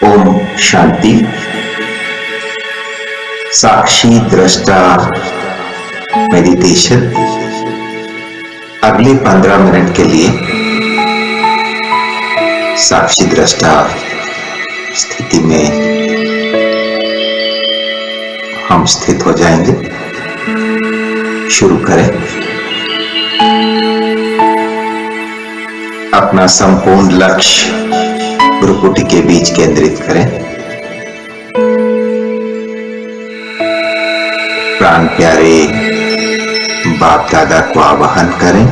ओम शांति। साक्षी दृष्टा मेडिटेशन अगले 15 मिनट के लिए साक्षी दृष्टा स्थिति में हम स्थित हो जाएंगे। शुरू करें। अपना संपूर्ण लक्ष्य भ्रुकुटी के बीच केंद्रित करें। प्राण प्यारे बाप दादा को आवाहन करें।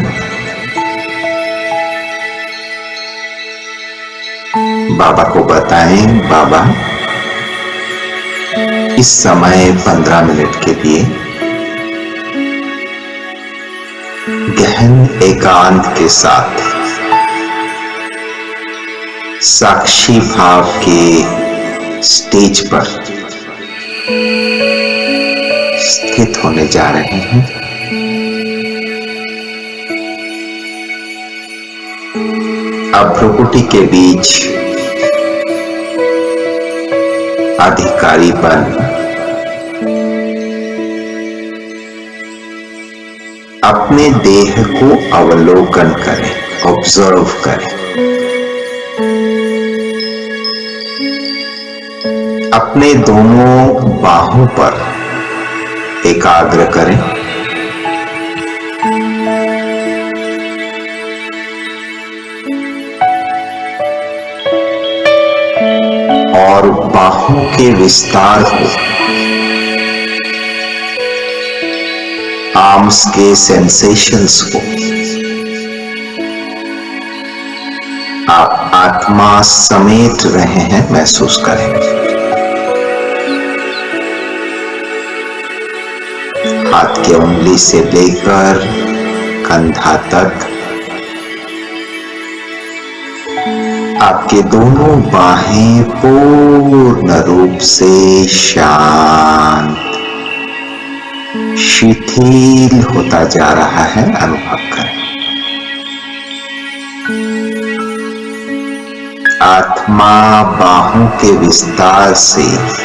बाबा को बताएं, बाबा इस समय 15 मिनट के लिए गहन एकांत के साथ साक्षी भाव के स्टेज पर स्थित होने जा रहे हैं। अब भ्रुकुटी के बीच अधिकारीपन अपने देह को अवलोकन करें, ऑब्जर्व करें। अपने दोनों बाहों पर एकाग्र करें। और बाहों के विस्तार को, आर्म्स के सेंसेशंस को आप आत्मा समेट रहे हैं, महसूस करें। हाथ के उंगली से लेकर कंधा तक आपके दोनों बाहें पूर्ण रूप से शांत, शिथिल होता जा रहा है, अनुभव करें। आत्मा बाहों के विस्तार से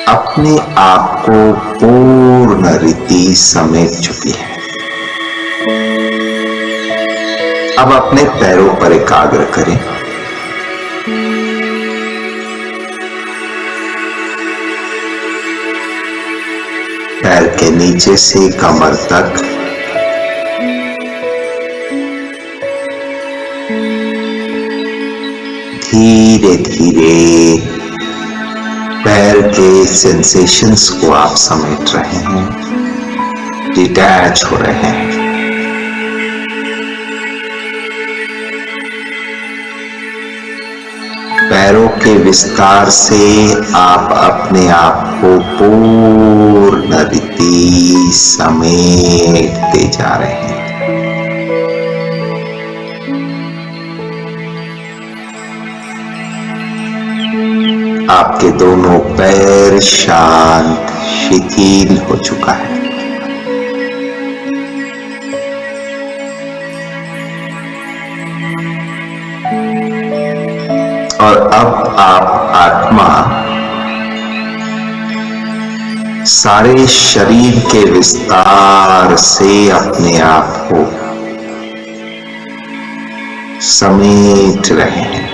अपने आप को पूर्ण रीति समेट चुकी है। अब अपने पैरों पर एकाग्र करें। पैर के नीचे से कमर तक धीरे धीरे पैर के सेंसेशंस को आप समेट रहे हैं, डिटैच हो रहे हैं। पैरों के विस्तार से आप अपने आप को पूर्ण रीति समेटते जा रहे हैं। आपके दोनों पैर शांत, शिथिल हो चुका है। और अब आप आत्मा सारे शरीर के विस्तार से अपने आप को समेट रहे हैं।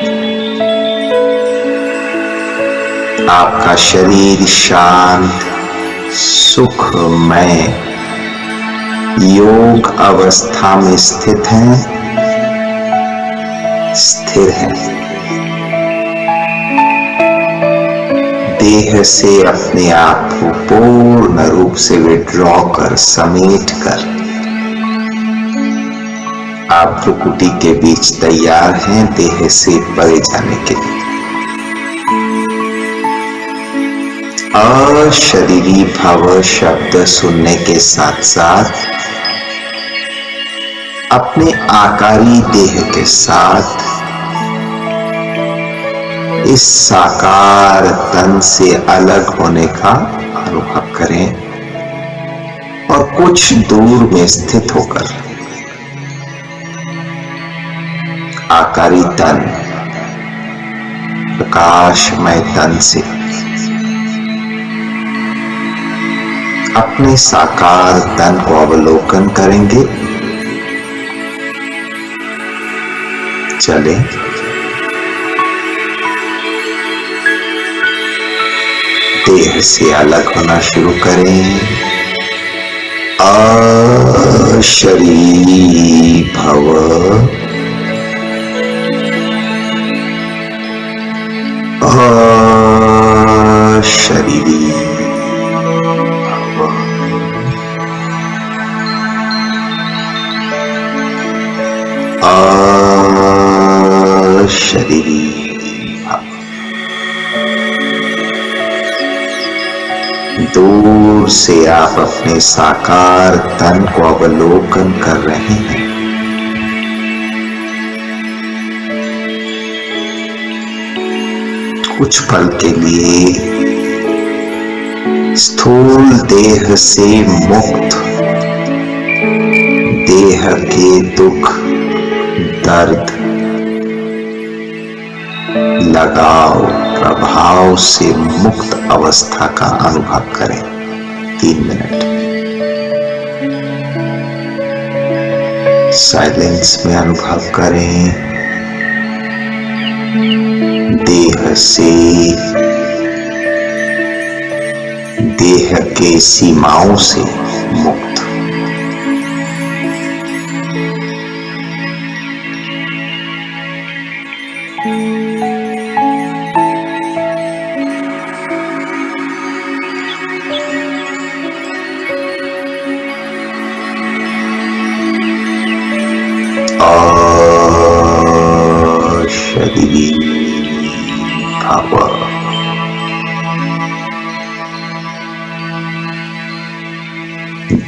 आपका शरीर शांत, सुखमय, योग अवस्था में स्थित है, स्थिर है। देह से अपने आप को पूर्ण रूप से विड्रॉ कर, समेट कर आप भ्रुकुटी के बीच तैयार हैं देह से परे जाने के लिए। अशरीरी भव शब्द सुनने के साथ साथ अपने आकारी देह के साथ इस साकार तन से अलग होने का अनुभव करें और कुछ दूर में स्थित होकर आकारी तन, प्रकाशमय तन से अपने साकार तन को अवलोकन करेंगे। चले देह से अलग होना शुरू करें। अशरीरी भव, अशरीरी भव, अशरीरी भव। दूर से आप अपने साकार तन को अवलोकन कर रहे हैं। कुछ पल के लिए स्थूल देह से मुक्त, देह के दुख, दर्द, लगाव, प्रभाव से मुक्त अवस्था का अनुभव करें। 3 मिनट साइलेंस में अनुभव करें। देह से, देह के सीमाओं से मुक्त। अशरीरी भव,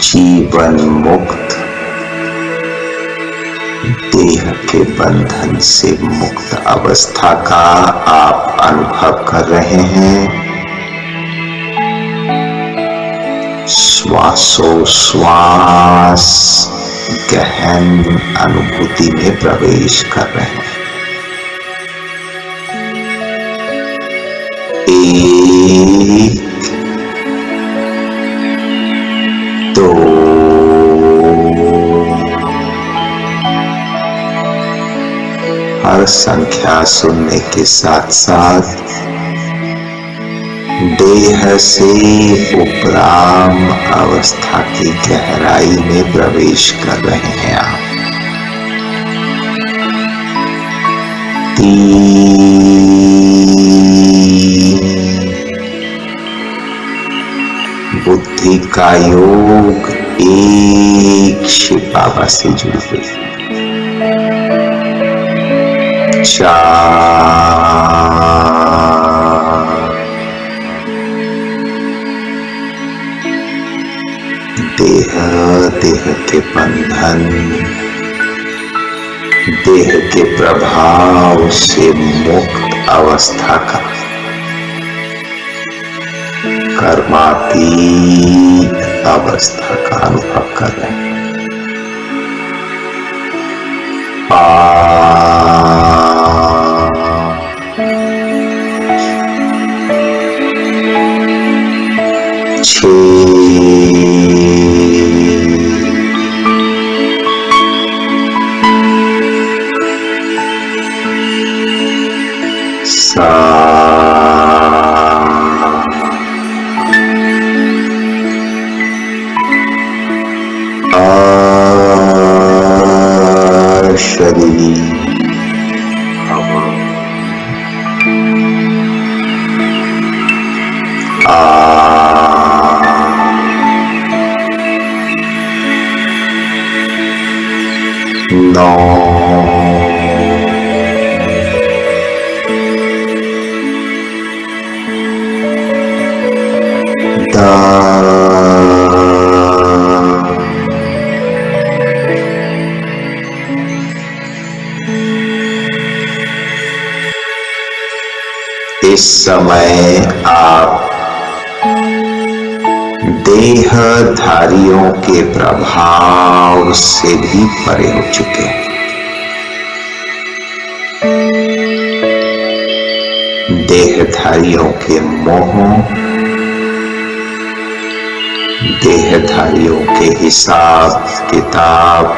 जीवन मुक्त, देह के बंधन से मुक्त अवस्था का आप अनुभव कर रहे हैं। श्वासोश्वास गहन अनुभूति में प्रवेश कर रहे हैं। 1, 2, हर संख्या सुनने के साथ साथ देह से उपराम अवस्था की गहराई में प्रवेश कर रहे हैं आप। 3, बुद्धि का योग 1 शिव बाबा से जुड़ गई। 4, देह, देह के बंधन, देह के प्रभाव से मुक्त अवस्था का, कर्मातीत अवस्था का अनुभव कर रहे हैं। 5, 6, 7, अशरीरी भव, 8, 9, 10। इस समय आप देहधारियों के प्रभाव से भी परे हो चुके हैं। देहधारियों के मोहों, देहधारियों के हिसाब किताब,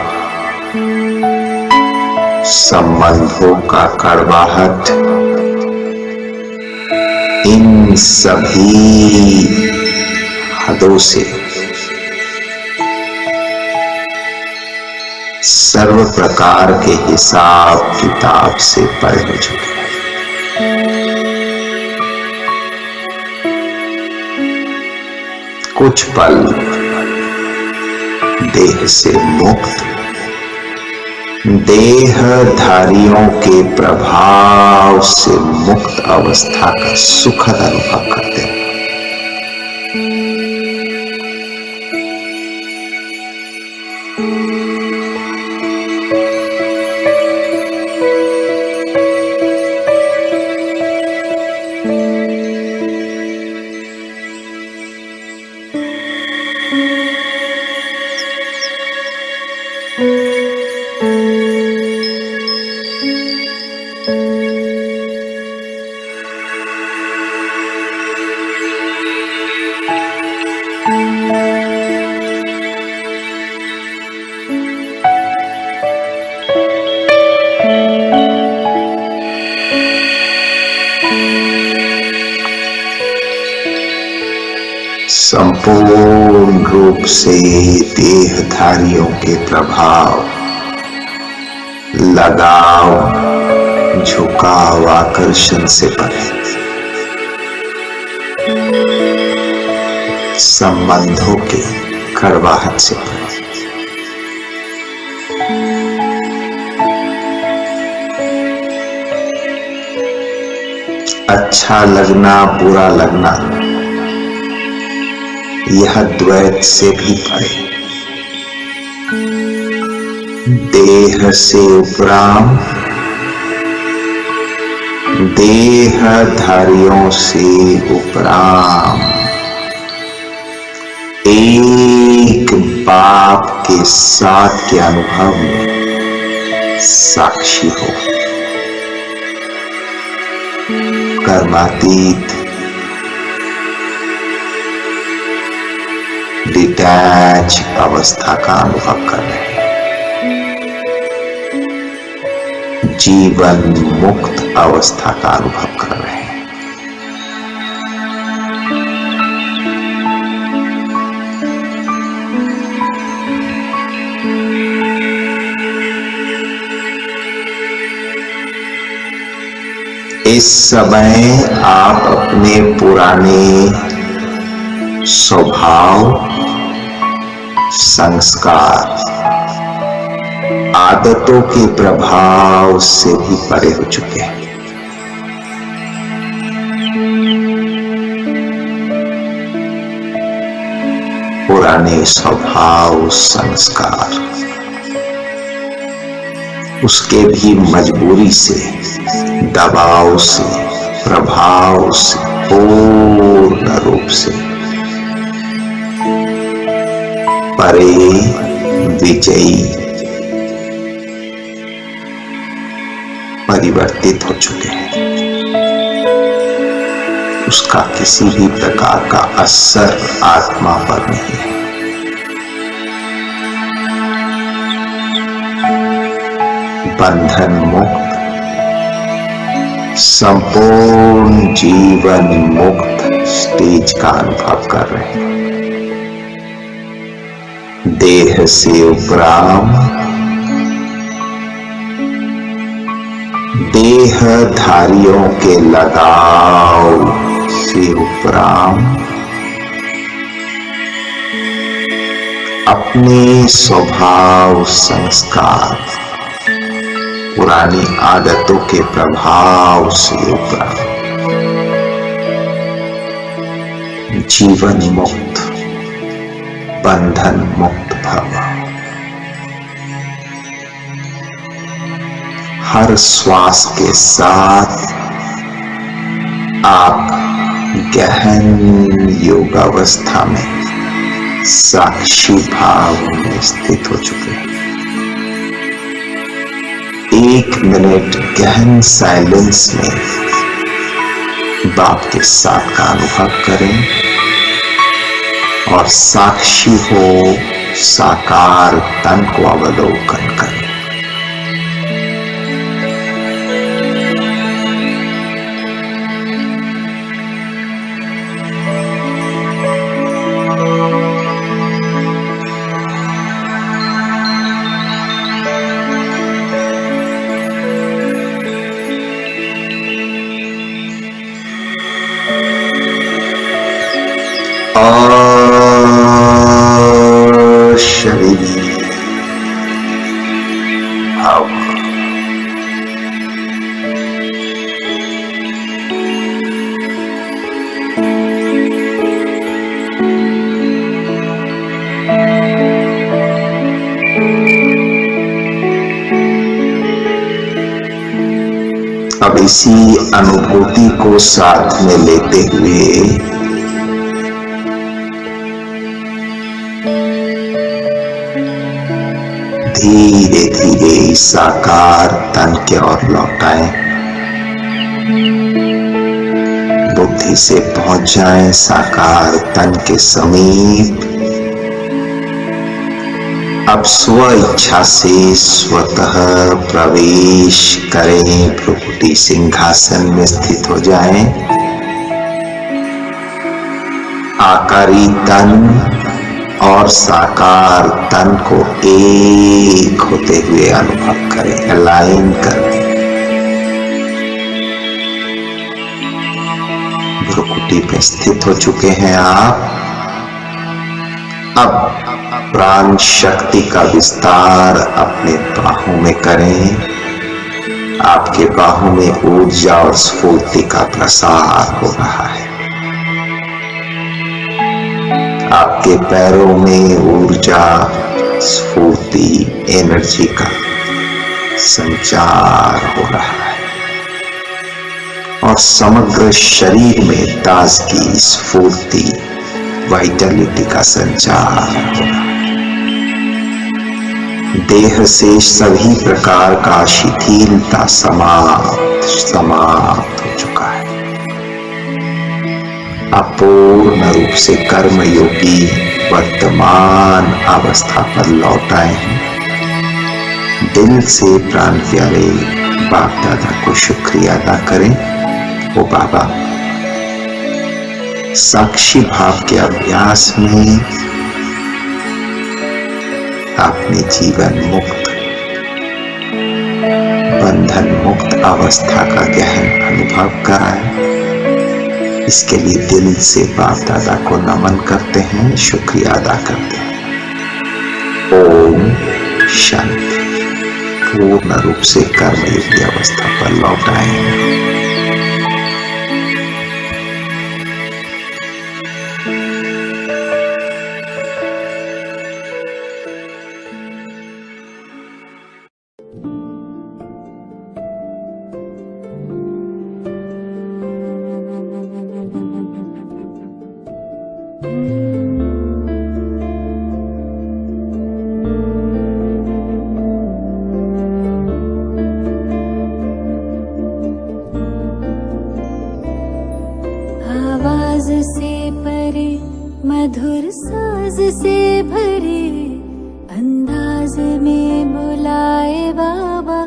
संबंधों का कड़वाहट, इन सभी हदों से सर्व प्रकार के हिसाब किताब से परे हो चुके हैं। कुछ पल देह से मुक्त, देहधारियों के प्रभाव से मुक्त अवस्था का सुखद अनुभव करते हैं। संपूर्ण रूप से देहधारियों के प्रभाव, लगाव, झुकाव, आकर्षण से परे, संबंधों के कड़वाहट से परे, अच्छा लगना, बुरा लगना, यह द्वैत से भी परे, देह से उपराम, देहधारियों से उपराम, एक बाप के साथ के अनुभव में साक्षी हो, कर्मातीत, डिटैच अवस्था का अनुभव कर रहे हैं, जीवन मुक्त अवस्था का अनुभव कर रहे हैं। इस समय आप अपने पुराने स्वभाव, संस्कार, आदतों के प्रभाव से भी परे हो चुके हैं। पुराने स्वभाव, संस्कार, उसके भी मजबूरी से, दबाव से, प्रभाव से, पूर्ण रूप से परे, विजयी, परिवर्तित हो चुके हैं। उसका किसी भी प्रकार का असर आत्मा पर नहीं है। बंधन मुक्त, संपूर्ण जीवन मुक्त स्टेज का अनुभव कर रहे हैं। देह से उपराम, देहधारियों के लगाव से उपराम, अपने स्वभाव, संस्कार, पुरानी आदतों के प्रभाव से उपराम, जीवन मुक्त, बंधन मुक्त भव। हर श्वास के साथ आप गहन योगावस्था में साक्षी भाव में स्थित हो चुके हैं। 1 मिनट गहन साइलेंस में बाप के साथ का अनुभव करें और साक्षी हो साकार तन को अवलोकन करें। शरीर भाव अब इसी अनुभूति को साथ में लेते हुए धीरे धीरे साकार तन की ओर लौटाएं, बुद्धि से पहुंच जाएं साकार तन के समीप। अब स्व इच्छा से स्वतः प्रवेश करें, प्रकृति सिंहासन में स्थित हो जाएं। आकारी तन और साकार तन को एक होते हुए अनुभव करें, अलाइन करें। भ्रुकुटी पे स्थित हो चुके हैं आप। अब प्राण शक्ति का विस्तार अपने बाहों में करें। आपके बाहों में ऊर्जा और स्फूर्ति का प्रसार हो रहा है। आपके पैरों में ऊर्जा, स्फूर्ति, एनर्जी का संचार हो रहा है और समग्र शरीर में ताजगी, स्फूर्ति, वाइटलिटी का संचार हो रहा है। देह से सभी प्रकार का शिथिलता समाप्त हो चुका है। अपूर्ण रूप से कर्मयोगी वर्तमान अवस्था पर लौट आए हैं। दिल से प्राण प्यारे बाप दादा को शुक्रिया अदा करें। ओ बाबा, साक्षी भाव के अभ्यास में आपने जीवन मुक्त, बंधन मुक्त अवस्था का गहन अनुभव कराया। इसके लिए दिल से बाप दादा को नमन करते हैं, शुक्रिया अदा करते हैं। ओम शांति। पूर्ण रूप से कर्मयोगी अवस्था पर लौट आए हैं। से परे मधुर साज से भरे अंदाज में बुलाए बाबा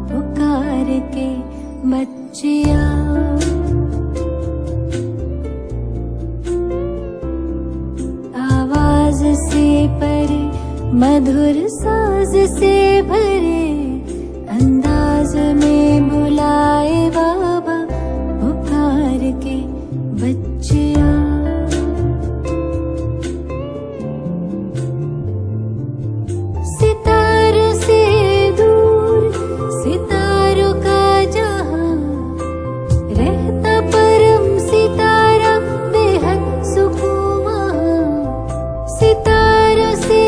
पुकार के बच्चिया। आवाज से परे मधुर साज से भरे अंदाज में बुलाए बाबा पुकार के बच्चिया। सितारों से दूर सितारों का जहां रहता परम सितारा बेहद सुकून वहां। सितारों से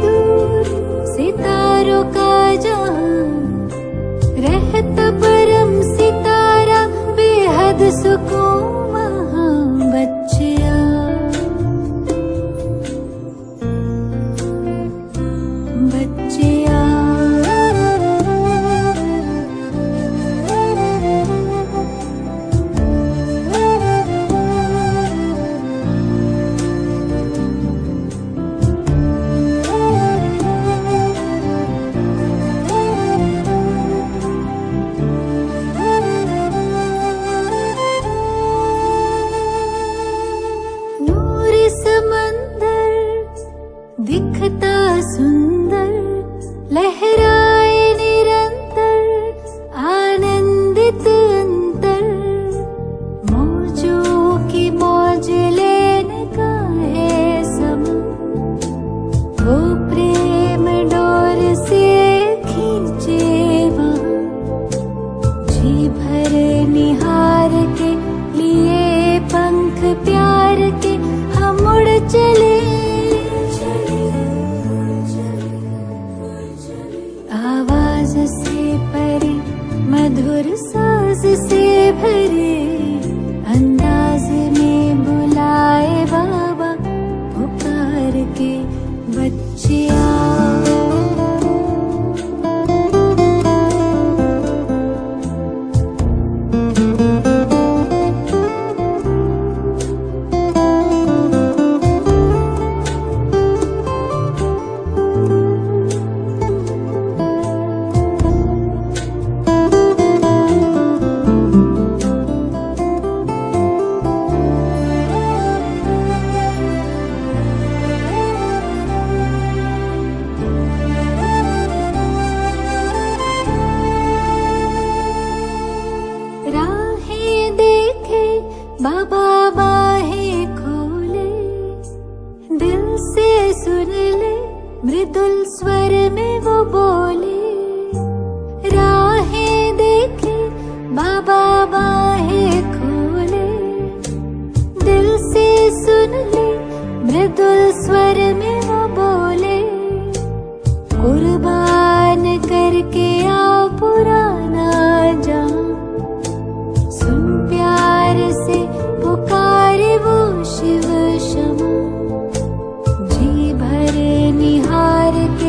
दूर सितारों का जहां रहता परम सितारा बेहद सुकून। बच्चिया बच्चिया सुर साज से भरे अंदाज में बुलाए बाबा, पुकार के बच्चे आओ। राहें देखे बाबा बाहें खोले, दिल से सुन ले मृदुल स्वर में वो बोले। राहें देखे बाबा बाहें खोले, दिल से सुन ले मृदुल स्वर में वो बोले। कुर्बान करके आ पुराना जान, सुन प्यार से पुकारे वो शिव क्षमा। जी भर निहार के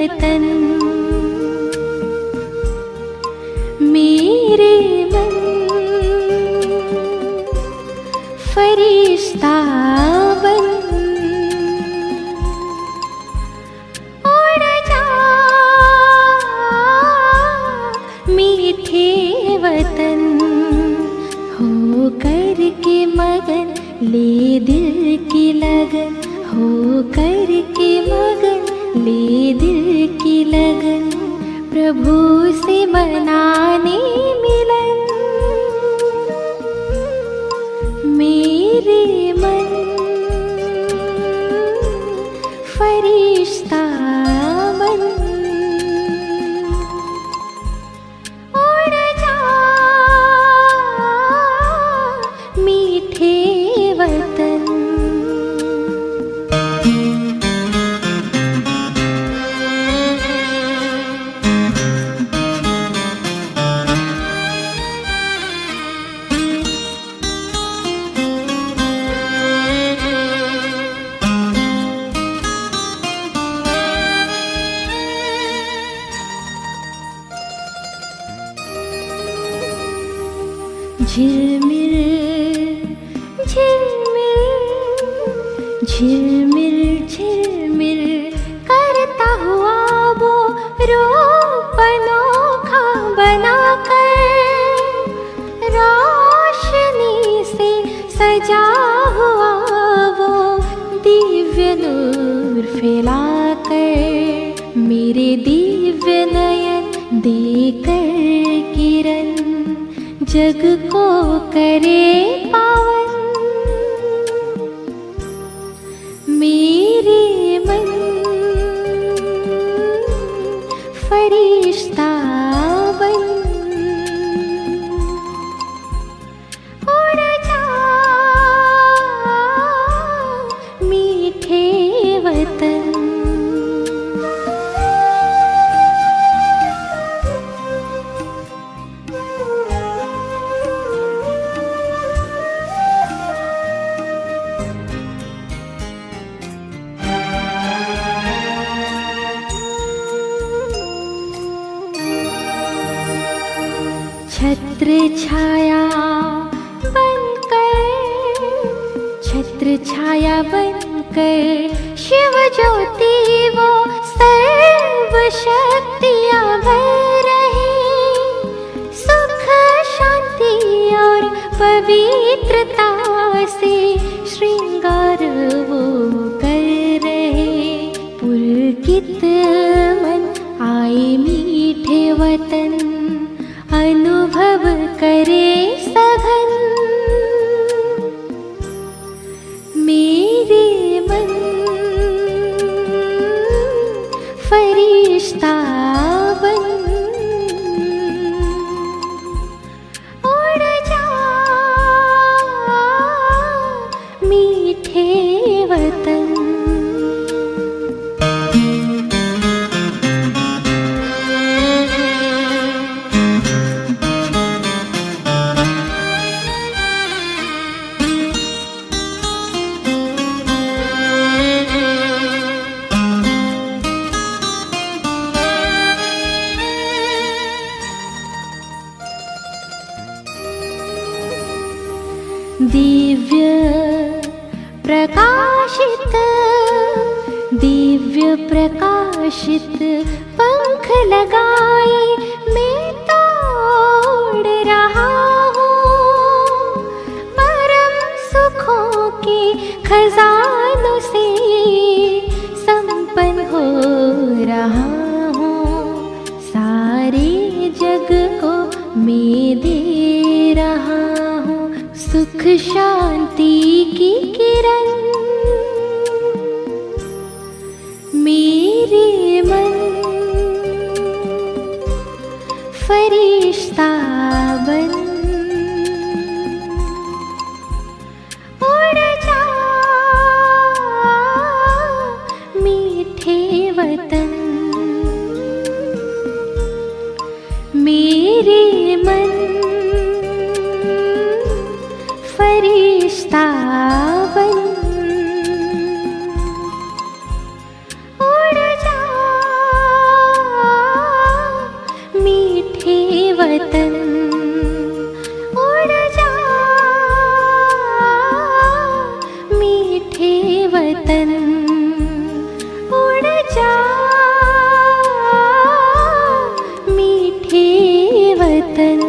वतन। मेरे मन फरिश्ता बन उड़ जा मीठे वतन। हो कर के मगन ले दिल की लगन, हो कर के मगन ले दिल की लगन। प्रभु से मनाने मिलन। मेरे मन फरिश्ता बन उड़ जा मीठे वतन। झिलमिल झिलमिल झिलमिल झिलमिल करता हुआ वो रूप अनोखा बनाकर, रोशनी से सजा हुआ वो दिव्य नूर फैलाकर। मेरे दिव्य नयन देकर किरण जग को करे पावन। मेरे मन फरिश्ता बन उड़ जा मीठे वतन। छत्र छाया बनकर, छत्र छाया बनकर शिव ज्योति वो सर्व शक्तियाँ भर रहे। सुख शांति और पवित्रता से श्रृंगार वो कर रहे। पुलकित मन आए मीठे वतन, अनुभव करे सघन। मेरे मन फरिश्ता बन उड़ जा मीठे वतन। दिव्य प्रकाशित, दिव्य प्रकाशित पंख लगाए मैं तो उड़ रहा हूँ। परम सुखों के खजानों से संपन्न हो रहा हूँ। सारे जग को मैं दे रहा हूँ सुख शांति की किरण। मेरे मन फरिश्ता बन उड़ जा मीठे वतन। मेरे मन फरिश्ता बन उड़ जा वतन उड़ जा मीठे वतन।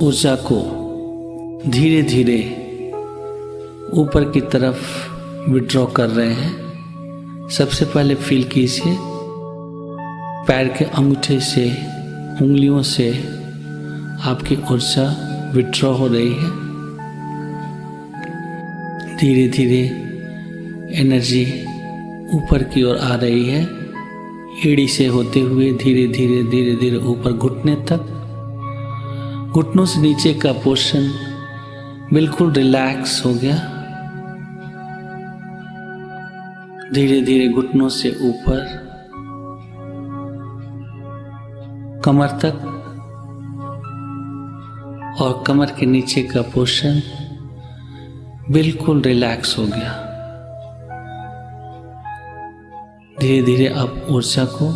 ऊर्जा को धीरे धीरे ऊपर की तरफ विड्रॉ कर रहे हैं। सबसे पहले फील कीजिए पैर के अंगूठे से, उंगलियों से आपकी ऊर्जा विड्रॉ हो रही है। धीरे धीरे एनर्जी ऊपर की ओर आ रही है, एड़ी से होते हुए धीरे धीरे ऊपर घुटने तक। घुटनों से नीचे का पोर्शन बिल्कुल रिलैक्स हो गया। धीरे धीरे घुटनों से ऊपर कमर तक और कमर के नीचे का पोर्शन बिल्कुल रिलैक्स हो गया। धीरे धीरे अब ऊर्जा को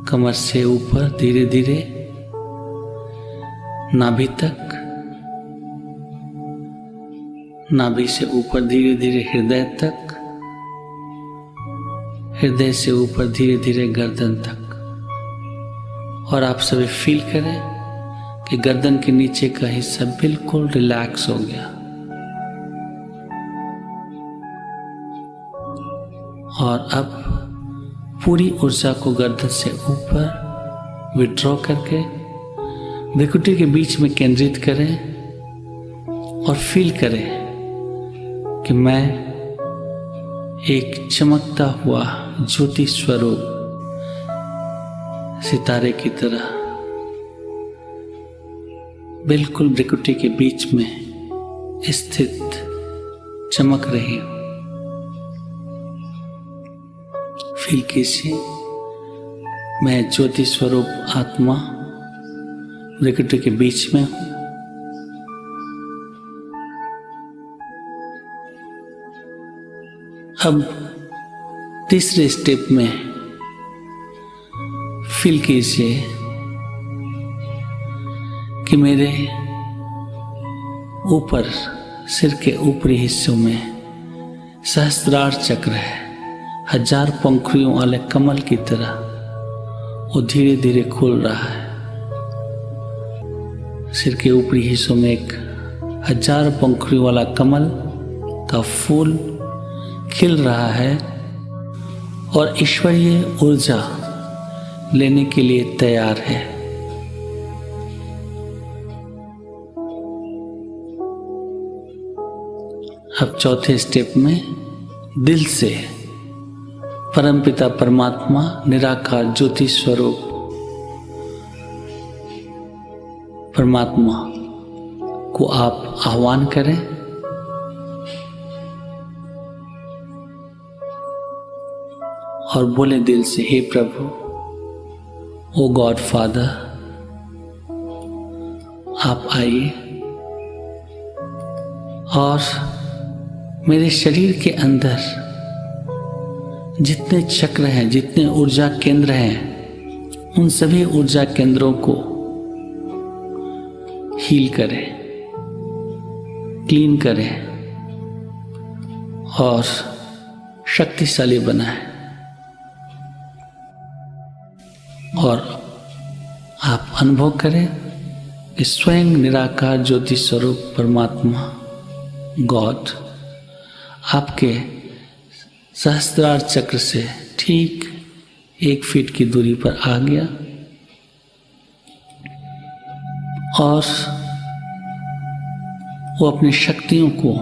कमर से ऊपर धीरे धीरे नाभि तक, नाभि से ऊपर धीरे धीरे हृदय तक, हृदय से ऊपर धीरे धीरे गर्दन तक। और आप सभी फील करें कि गर्दन के नीचे का हिस्सा बिल्कुल रिलैक्स हो गया। और अब पूरी ऊर्जा को गर्दन से ऊपर विड्रॉ करके भृकुटी के बीच में केंद्रित करें और फील करें कि मैं एक चमकता हुआ ज्योति स्वरूप सितारे की तरह बिल्कुल भृकुटी के बीच में स्थित चमक रही हूं। फील कीजिए, मैं ज्योति स्वरूप आत्मा प्रकृति के बीच में हूं। अब तीसरे स्टेप में फील कीजिए कि मेरे ऊपर सिर के ऊपरी हिस्सों में सहस्त्रार चक्र है। 1000 पंखुड़ियों वाले कमल की तरह वो धीरे धीरे खुल रहा है। सिर के ऊपरी हिस्सों में एक 1000 पंखुड़ियों वाला कमल का फूल खिल रहा है और ईश्वरीय ऊर्जा लेने के लिए तैयार है। अब चौथे स्टेप में दिल से परमपिता परमात्मा निराकार ज्योति स्वरूप परमात्मा को आप आह्वान करें। और बोले दिल से, हे प्रभु, ओ गॉड फादर, आप आइए और मेरे शरीर के अंदर जितने चक्र हैं, जितने ऊर्जा केंद्र हैं, उन सभी ऊर्जा केंद्रों को हील करें, क्लीन करें और शक्तिशाली बनाएं। और आप अनुभव करें कि स्वयं निराकार ज्योति स्वरूप परमात्मा गॉड आपके सहस्त्रार चक्र से ठीक 1 फीट की दूरी पर आ गया और वो अपनी शक्तियों को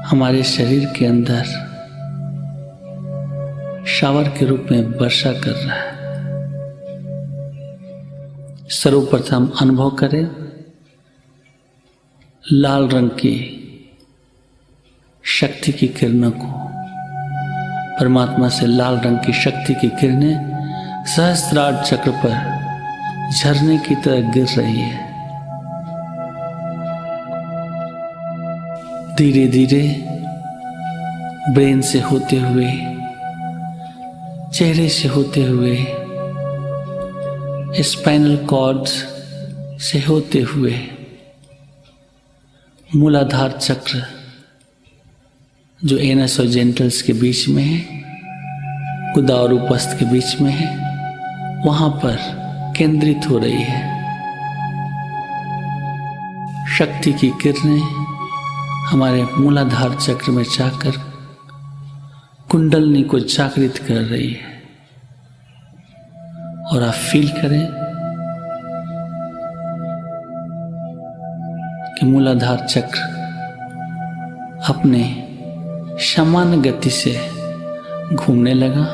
हमारे शरीर के अंदर शावर के रूप में वर्षा कर रहा है। सर्वप्रथम अनुभव करें लाल रंग की शक्ति की किरणों को। परमात्मा से लाल रंग की शक्ति की किरणें सहस्त्रार चक्र पर झरने की तरह गिर रही है। धीरे धीरे ब्रेन से होते हुए, चेहरे से होते हुए, स्पाइनल कॉर्ड से होते हुए मूलाधार चक्र जो एनस और जेंटल्स के बीच में है, गुदा और उपस्थ के बीच में है, वहां पर केंद्रित हो रही है। शक्ति की किरणें हमारे मूलाधार चक्र में जाकर कुंडलनी को जागृत कर रही है। और आप फील करें कि मूलाधार चक्र अपने सामान्य गति से घूमने लगा।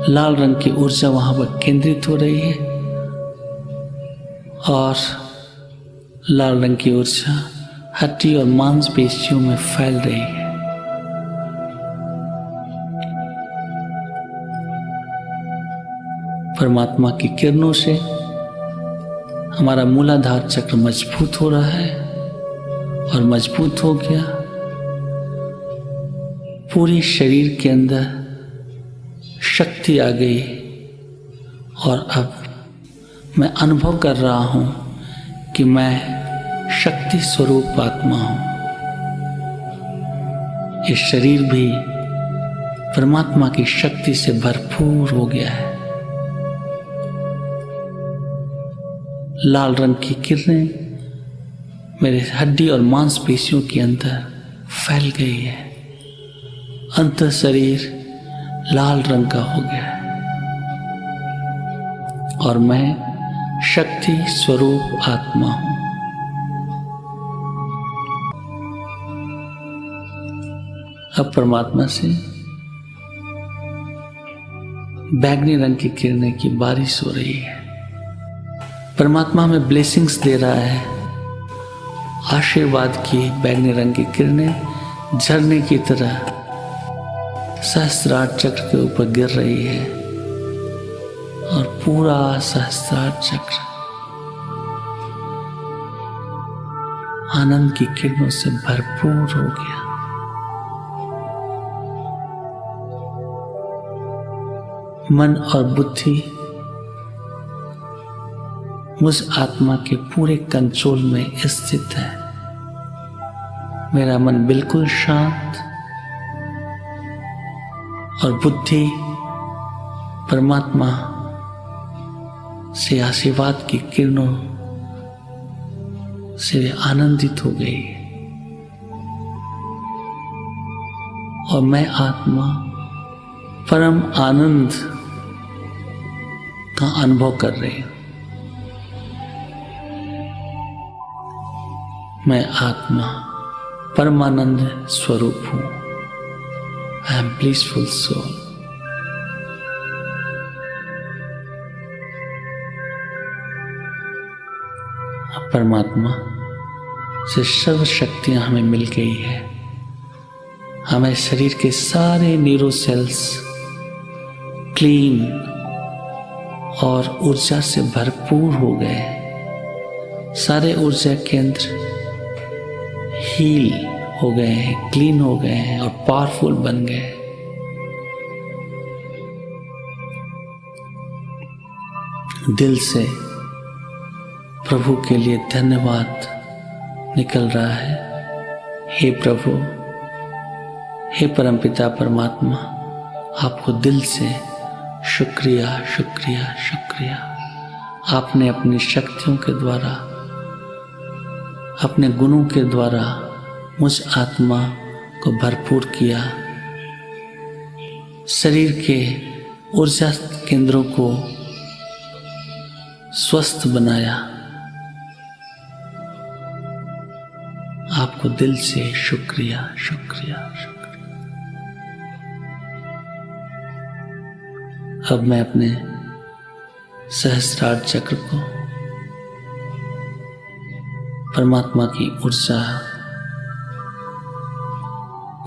लाल रंग की ऊर्जा वहां पर केंद्रित हो रही है और लाल रंग की ऊर्जा हड्डी और मांसपेशियों में फैल रही है। परमात्मा की किरणों से हमारा मूलाधार चक्र मजबूत हो रहा है और मजबूत हो गया। पूरी शरीर के अंदर शक्ति आ गई और अब मैं अनुभव कर रहा हूं कि मैं शक्ति स्वरूप आत्मा हूं। ये शरीर भी परमात्मा की शक्ति से भरपूर हो गया है। लाल रंग की किरणें मेरे हड्डी और मांसपेशियों के अंदर फैल गई है। अंतर शरीर लाल रंग का हो गया है और मैं शक्ति स्वरूप आत्मा हूं। अब परमात्मा से बैगनी रंग की किरणें की बारिश हो रही है। परमात्मा हमें ब्लेसिंग्स दे रहा है आशीर्वाद की बैंगनी रंग की किरणें झरने की तरह सहस्त्रार चक्र के ऊपर गिर रही है और पूरा सहस्त्रार चक्र आनंद की किरणों से भरपूर हो गया। मन और बुद्धि मुझ आत्मा के पूरे कंट्रोल में स्थित है। मेरा मन बिल्कुल शांत और बुद्धि परमात्मा से आशीर्वाद की किरणों से आनंदित हो गई और मैं आत्मा परम आनंद का अनुभव कर रही हूं। मैं आत्मा परमानंद स्वरूप हूं। I am blissful soul. परमात्मा से सर्व शक्तियां हमें मिल गई है। हमें शरीर के सारे न्यूरो सेल्स क्लीन और ऊर्जा से भरपूर हो गए। सारे ऊर्जा केंद्र हील हो गए हैं, क्लीन हो गए हैं और पावरफुल बन गए। दिल से प्रभु के लिए धन्यवाद निकल रहा है। हे प्रभु, हे परमपिता परमात्मा, आपको दिल से शुक्रिया शुक्रिया शुक्रिया। आपने अपनी शक्तियों के द्वारा, अपने गुणों के द्वारा मुझ आत्मा को भरपूर किया। शरीर के ऊर्जा केंद्रों को स्वस्थ बनाया। आपको दिल से शुक्रिया शुक्रिया शुक्रिया। अब मैं अपने सहस्त्रार चक्र को परमात्मा की ऊर्जा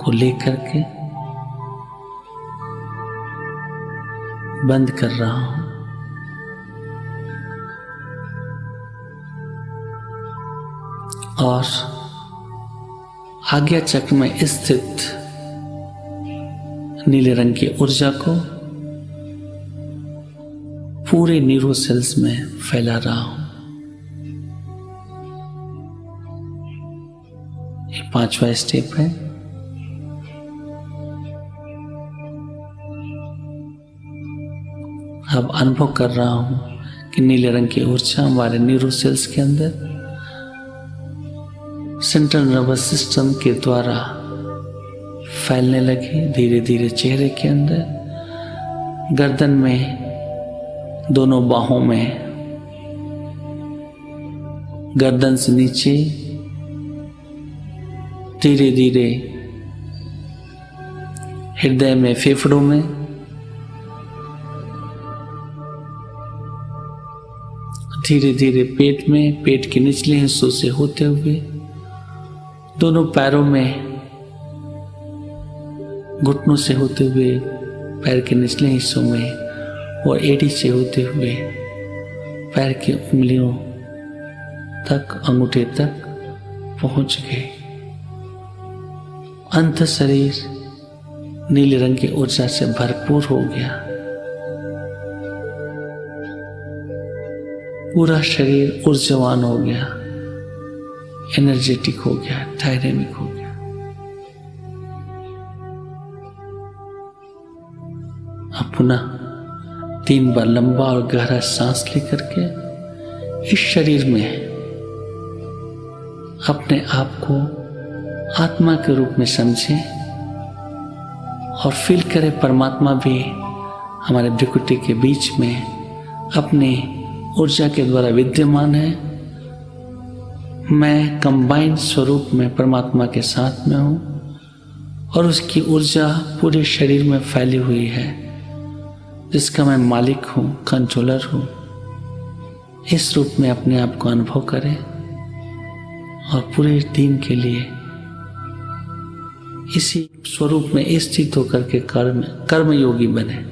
को लेकर के बंद कर रहा हूं और आज्ञा चक्र में स्थित नीले रंग की ऊर्जा को पूरे न्यूरो सेल्स में फैला रहा हूं। ये 5वां स्टेप है। अब अनुभव कर रहा हूं कि नीले रंग की ऊर्जा हमारे न्यूरो सेल्स के अंदर सेंट्रल नर्वस सिस्टम के द्वारा फैलने लगी। धीरे धीरे चेहरे के अंदर, गर्दन में, दोनों बाहों में, गर्दन से नीचे, धीरे धीरे हृदय में, फेफड़ों में, धीरे धीरे पेट में, पेट के निचले हिस्सों से होते हुए दोनों पैरों में, घुटनों से होते हुए पैर के निचले हिस्सों में और एड़ी से होते हुए पैर की उंगलियों तक, अंगूठे तक पहुंच गए। अंत शरीर नीले रंग की ऊर्जा से भरपूर हो गया। पूरा शरीर ऊर्जावान हो गया, एनर्जेटिक हो गया, डायनेमिक हो गया। अब पुनः 3 बार लंबा और गहरा सांस लेकर के इस शरीर में अपने आप को आत्मा के रूप में समझें और फील करें परमात्मा भी हमारे भ्रुकुटी के बीच में अपनी ऊर्जा के द्वारा विद्यमान है। मैं कंबाइंड स्वरूप में परमात्मा के साथ में हूँ और उसकी ऊर्जा पूरे शरीर में फैली हुई है, जिसका मैं मालिक हूँ, कंट्रोलर हूँ। इस रूप में अपने आप को अनुभव करें और पूरे दिन के लिए इसी स्वरूप में स्थित होकर के कर्म योगी बने।